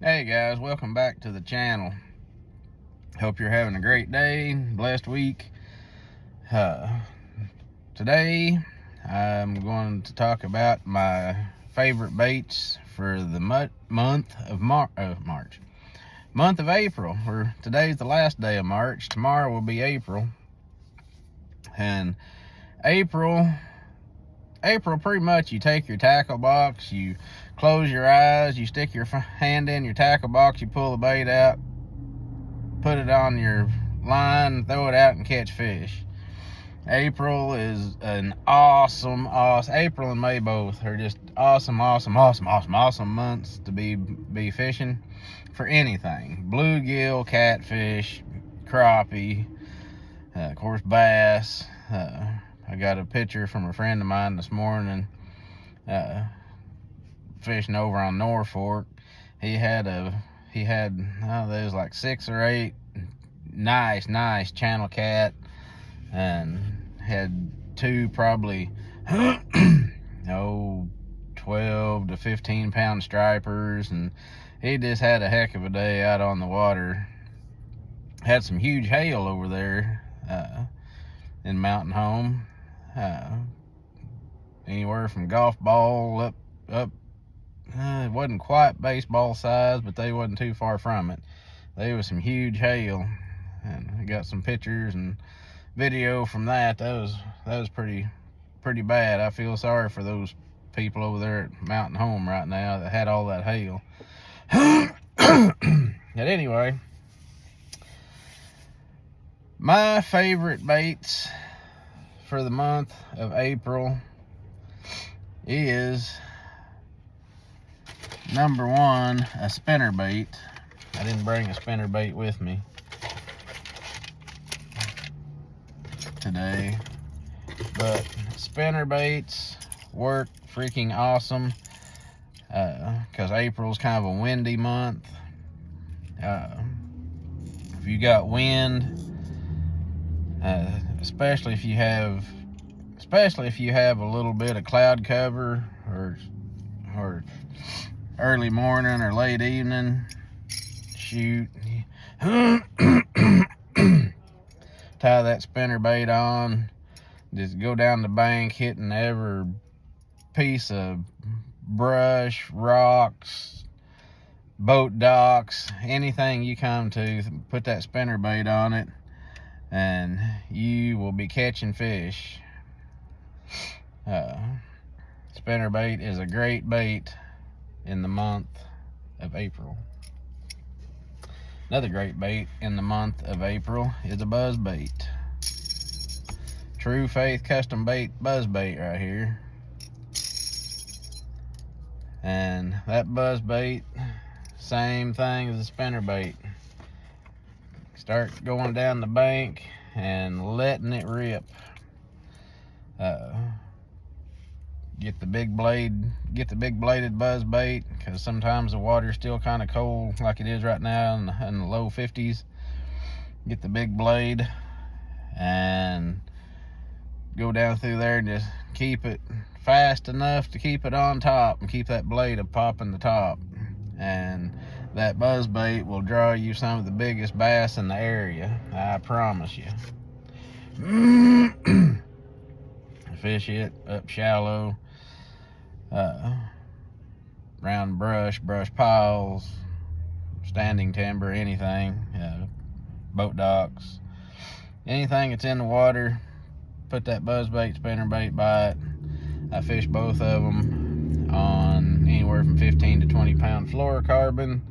Hey guys, welcome back to the channel. Hope you're having a great day, blessed week. Today I'm going to talk about my favorite baits for the month of March. Month of April. Today's the last day of March. Tomorrow will be April. And April pretty much you take your tackle box, you close your eyes, you stick your hand in your tackle box, you pull the bait out, put it on your line, throw it out and catch fish. April is an awesome April and May both are just awesome months to be fishing for anything. Bluegill, catfish, crappie, of course bass. I got a picture from a friend of mine this morning fishing over on Norfolk. He had there was like 6 or 8 nice channel cat, and had 2 probably 12 to 15 pound stripers, and he just had a heck of a day out on the water. Had some huge hail over there in Mountain Home. Anywhere from golf ball up it wasn't quite baseball size, but they wasn't too far from it. There was some huge hail, and I got some pictures and video from that. That was pretty bad. I feel sorry for those people over there at Mountain Home right now that had all that hail. But anyway, my favorite baits for the month of April is number 1, a spinner bait. I didn't bring a spinner bait with me today, but spinner baits work freaking awesome because April's kind of a windy month. If you got wind, especially if you have a little bit of cloud cover or early morning or late evening, shoot, tie that spinner bait on, just go down the bank hitting every piece of brush, rocks, boat docks, anything you come to, put that spinner bait on it and you will be catching fish. Spinner bait is a great bait in the month of April. Another great bait in the month of April is a buzz bait. True Faith custom bait buzz bait right here. And that buzz bait, same thing as a spinner bait. Start going down the bank and letting it rip. Get the big bladed buzz bait, because sometimes the water's still kind of cold like it is right now in the low 50s. Get the big blade and go down through there and just keep it fast enough to keep it on top and keep that blade of popping the top, and that buzz bait will draw you some of the biggest bass in the area, I promise you. Fish it up shallow, around brush piles, standing timber, anything, boat docks, anything that's in the water. Put that buzz bait, spinner bait by it. I fish both of them on anywhere from 15 to 20 pound fluorocarbon,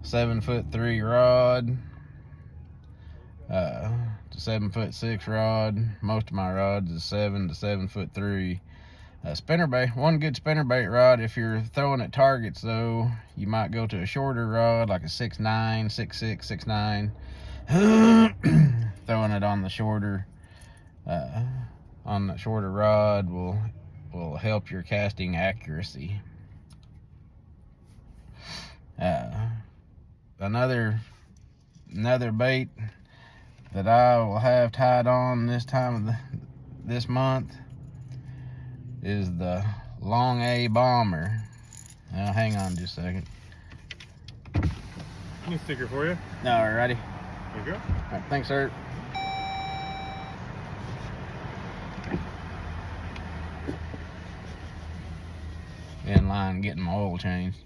7'3" rod, to 7'6" rod. Most of my rods is 7 to 7'3". Spinner bait, one good spinner bait rod. If you're throwing at targets though, you might go to a shorter rod like a 6'9", 6'6", 6'9". Throwing it on the shorter rod will help your casting accuracy. Another bait that I will have tied on this time of this month is the Long A Bomber. Now hang on just a second. New sticker for you. Alrighty. There you go. All right, thanks, sir. In line getting my oil changed.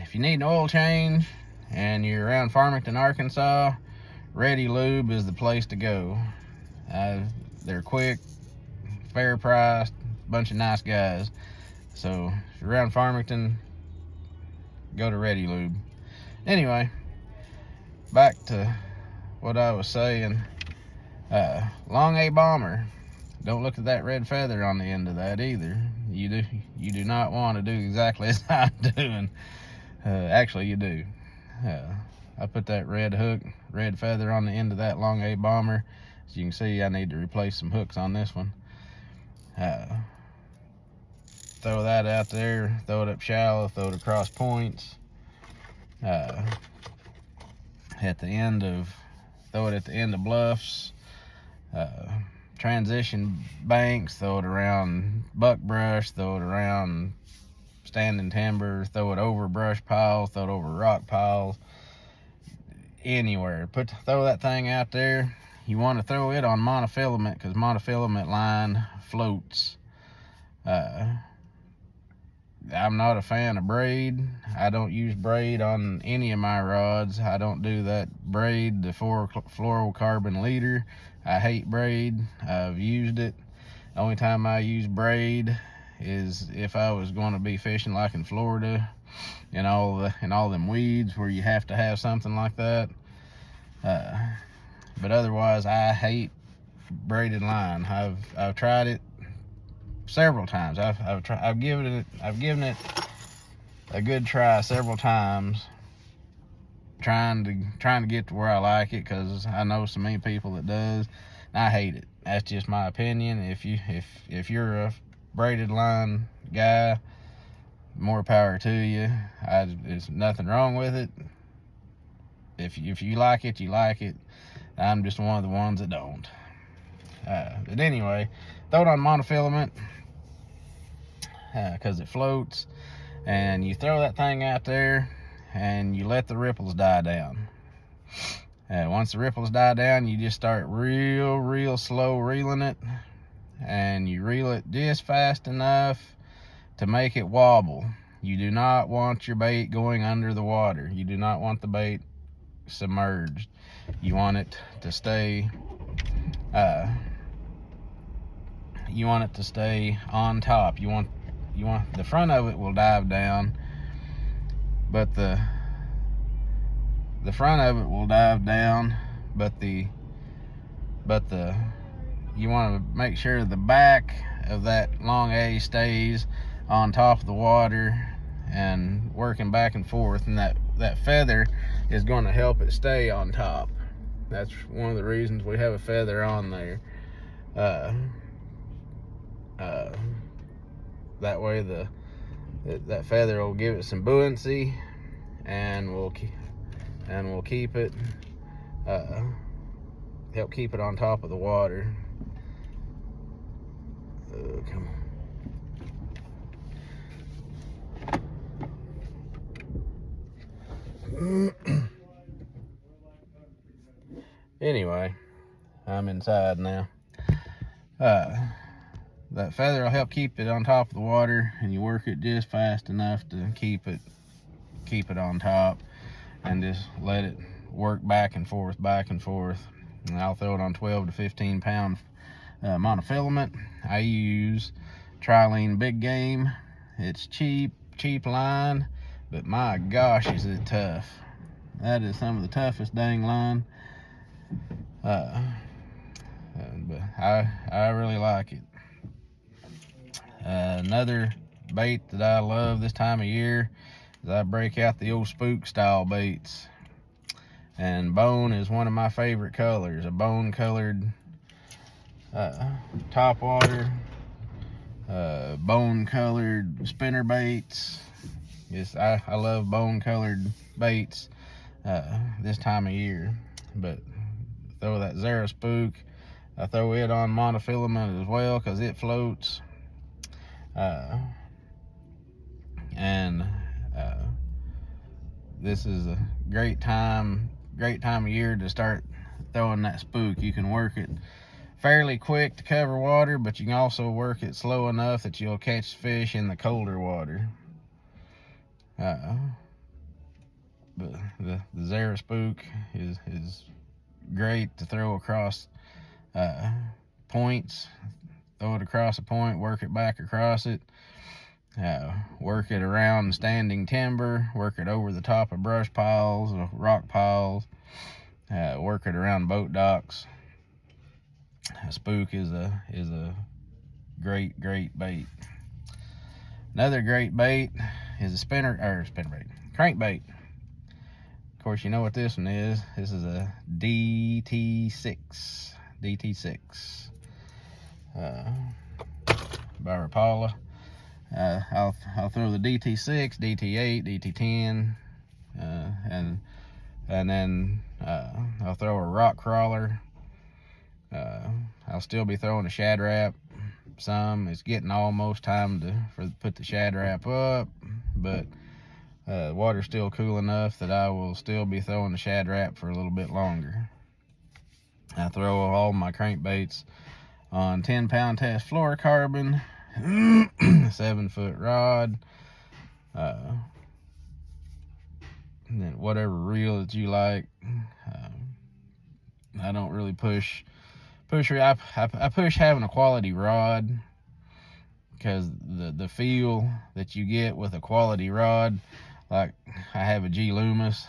If you need an oil change and you're around Farmington, Arkansas, Ready Lube is the place to go. They're quick, fair priced, bunch of nice guys. So if you're around Farmington, go to Ready Lube. Anyway, back to what I was saying. Long A bomber. Don't look at that red feather on the end of that either. You do not want to do exactly as I'm doing. Actually, you do. I put that red feather on the end of that Long A bomber. As you can see, I need to replace some hooks on this one. Throw that out there, throw it up shallow, throw it across points. At the end of, throw it at the end of bluffs. Transition banks, throw it around buckbrush, throw it around standing timber, throw it over brush piles, throw it over rock piles, anywhere. Throw that thing out there. You want to throw it on monofilament because monofilament line floats. I'm not a fan of braid. I don't use braid on any of my rods. I don't do that braid, the fluorocarbon leader. I hate braid. I've used it. The only time I use braid is if I was going to be fishing like in Florida and all them weeds where you have to have something like that. But otherwise, I hate braided line. I've tried it several times. I've given it a good try several times, trying to get to where I like it, because I know so many people that does, and I hate it. That's just my opinion. If you're a braided line guy, more power to you. There's nothing wrong with it. If you like it, you like it. I'm just one of the ones that don't. But anyway, throw it on monofilament because it floats, and you throw that thing out there and you let the ripples die down. Once the ripples die down, you just start real slow reeling it, and you reel it just fast enough to make it wobble. You do not want your bait going under the water. You do not want the bait submerged. You want it to stay on top. You want the front of it will dive down, but the front of it will dive down, but you want to make sure the back of that Long A stays on top of the water and working back and forth, and that feather is going to help it stay on top. That's one of the reasons we have a feather on there. That way that feather will give it some buoyancy, and we'll keep it help keep it on top of the water. Come on. Anyway, I'm inside now. That feather will help keep it on top of the water, and you work it just fast enough to keep it on top, and just let it work back and forth. And I'll throw it on 12 to 15 pound monofilament. I use Trilene Big Game. It's cheap line, but my gosh, is it tough. That is some of the toughest dang line. But I really like it. Another bait that I love this time of year is I break out the old spook style baits, and bone is one of my favorite colors. A bone colored top water, bone colored spinner baits. I love bone colored baits this time of year. But throw that Zara Spook. I throw it on monofilament as well because it floats. this is a great time of year to start throwing that spook. You can work it fairly quick to cover water, but you can also work it slow enough that you'll catch fish in the colder water. But the Zara spook is great to throw across points. Throw it across a point, work it back across it, work it around standing timber, work it over the top of brush piles, rock piles, work it around boat docks. A spook is a great bait. Another great bait is a crankbait. Of course, you know what this one is. This is a DT6. By Rapala. I'll throw the DT6, DT8, DT10, and then I'll throw a rock crawler. I'll still be throwing a Shad Rap some. It's getting almost time to put the Shad Rap up, but water's still cool enough that I will still be throwing the Shad Rap for a little bit longer. I throw all my crankbaits on 10-pound test fluorocarbon, 7-foot rod, and then whatever reel that you like. I don't really push. I push having a quality rod, because the feel that you get with a quality rod, like I have a G Loomis,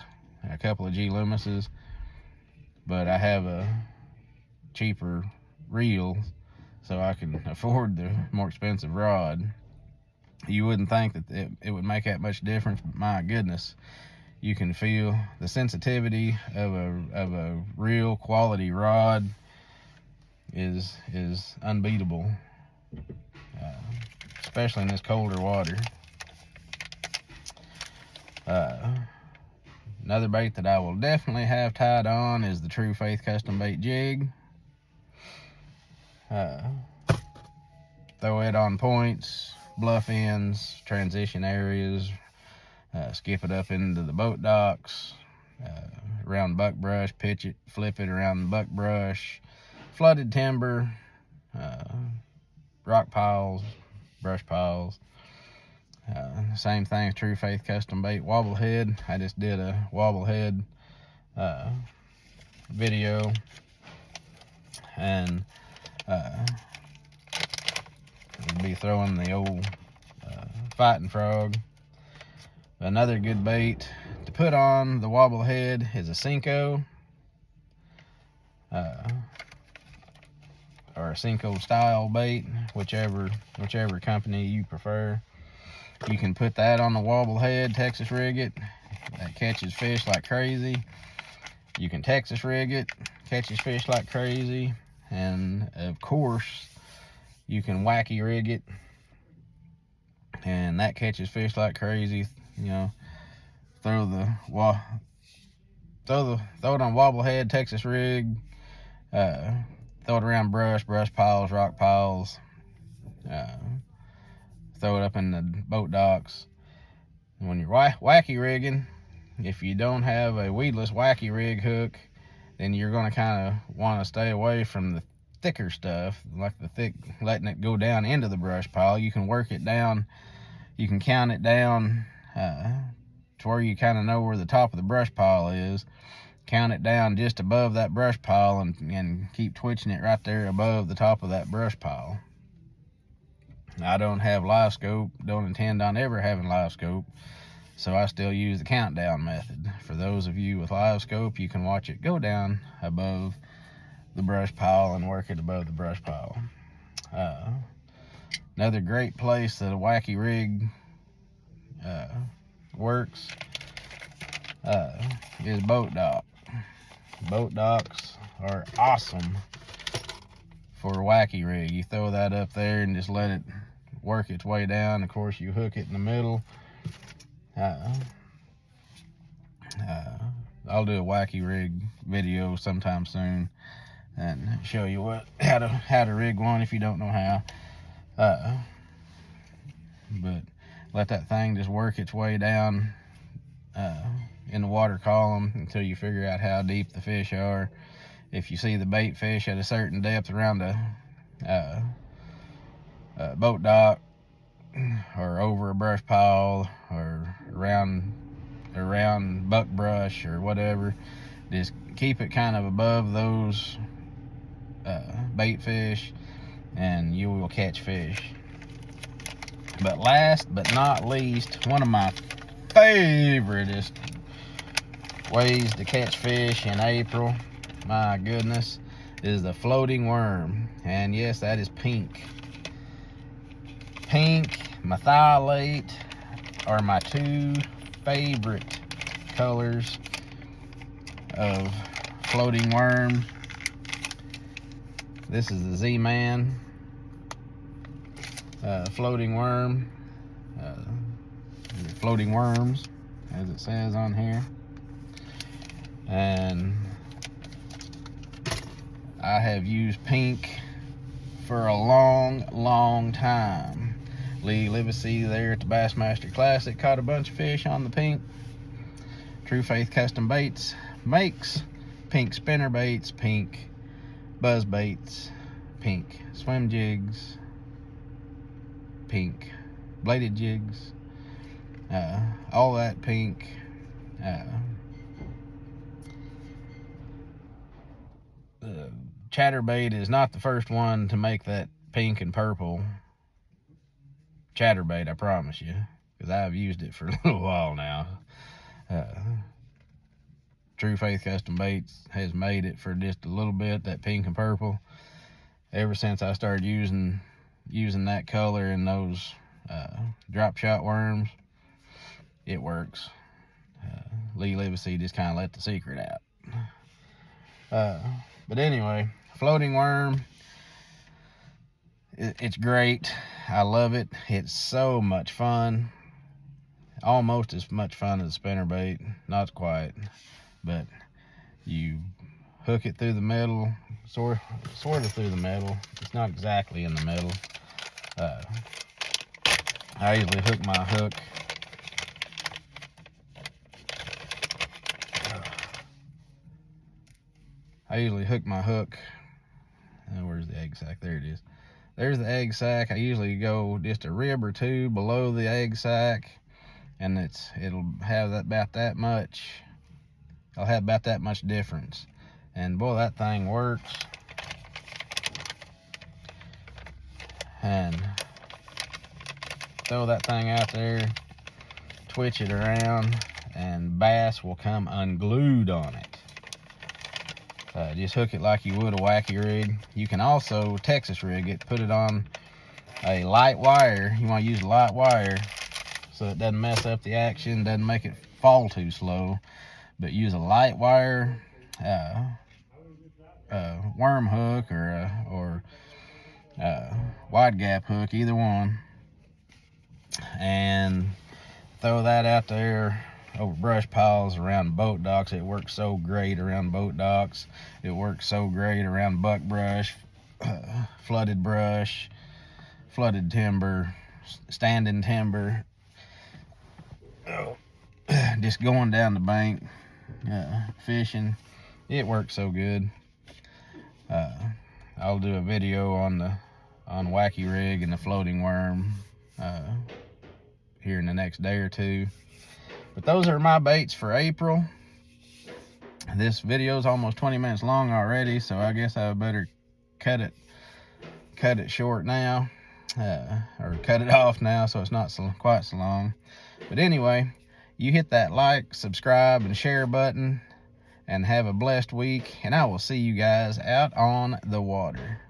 a couple of G Loomises, but I have a cheaper reel, so I can afford the more expensive rod. You wouldn't think that it would make that much difference, but my goodness, you can feel the sensitivity of a real quality rod is unbeatable, especially in this colder water. Another bait that I will definitely have tied on is the True Faith custom bait jig. Throw it on points, bluff ends, transition areas, skip it up into the boat docks, around buckbrush, pitch it, flip it around the buckbrush, flooded timber, rock piles, brush piles. Same thing, True Faith custom bait wobble head. I just did a wobble head video, and I'll be throwing the old fighting frog. Another good bait to put on the wobble head is a Senko, or a Senko style bait, whichever company you prefer. You can put that on the wobble head, Texas rig it. That catches fish like crazy. You can Texas rig it, catches fish like crazy. And of course, you can wacky rig it, and that catches fish like crazy. You know, throw it on wobble head, Texas rig, throw it around brush piles, rock piles, throw it up in the boat docks. And when you're wacky rigging, if you don't have a weedless wacky rig hook, then you're going to kind of want to stay away from the thicker stuff, like letting it go down into the brush pile. You can work it down, you can count it down to where you kind of know where the top of the brush pile is. Count it down just above that brush pile, and keep twitching it right there above the top of that brush pile. I don't have live scope, don't intend on ever having live scope, so I still use the countdown method. For those of you with live scope, you can watch it go down above the brush pile and work it above the brush pile. Another great place that a wacky rig works is boat dock. Boat docks are awesome for a wacky rig. You throw that up there and just let it work its way down. Of course, you hook it in the middle. I'll do a wacky rig video sometime soon and show you how to rig one if you don't know how. But let that thing just work its way down in the water column until you figure out how deep the fish are. If you see the bait fish at a certain depth around a boat dock or over a brush pile or around buckbrush or whatever, just keep it kind of above those bait fish and you will catch fish. But last but not least, one of my favoriteest ways to catch fish in April, my goodness, is the floating worm. And yes, that is pink. Pink, methylate are my two favorite colors of floating worm. This is the Z-Man floating worm, floating worms, as it says on here. And I have used pink for a long time. Lee Livesey there at the Bassmaster Classic caught a bunch of fish on the pink. True Faith Custom Baits makes pink spinner baits, pink buzz baits, pink swim jigs, pink bladed jigs, all that pink. Chatterbait is not the first one to make that pink and purple chatterbait, I promise you, because I've used it for a little while now. True Faith Custom Baits has made it for just a little bit, that pink and purple. Ever since I started using that color in those drop shot worms, it works. Lee Livesey just kind of let the secret out. But anyway, floating worm, it's great. I love it. It's so much fun. Almost as much fun as a spinnerbait. Not quite, but you hook it through the middle, sort of through the middle. It's not exactly in the middle. I usually hook my hook where's the egg sac? There it is. There's the egg sac. I usually go just a rib or two below the egg sac, and it'll have about that much. I'll have about that much difference. And boy, that thing works. And throw that thing out there, twitch it around, and bass will come unglued on it. Just hook it like you would a wacky rig. You can also Texas rig it, put it on a light wire. You want to use a light wire so it doesn't mess up the action, doesn't make it fall too slow. But use a light wire worm hook or wide gap hook, either one, and throw that out there over brush piles around boat docks. It works so great around boat docks. It works so great around buckbrush, flooded brush, flooded timber, standing timber. Just going down the bank, fishing. It works so good. I'll do a video on wacky rig and the floating worm here in the next day or two. But those are my baits for April. This video is almost 20 minutes long already, so I guess I better cut it short now, or cut it off now so it's not quite so long. But anyway, you hit that like, subscribe, and share button, and have a blessed week, and I will see you guys out on the water.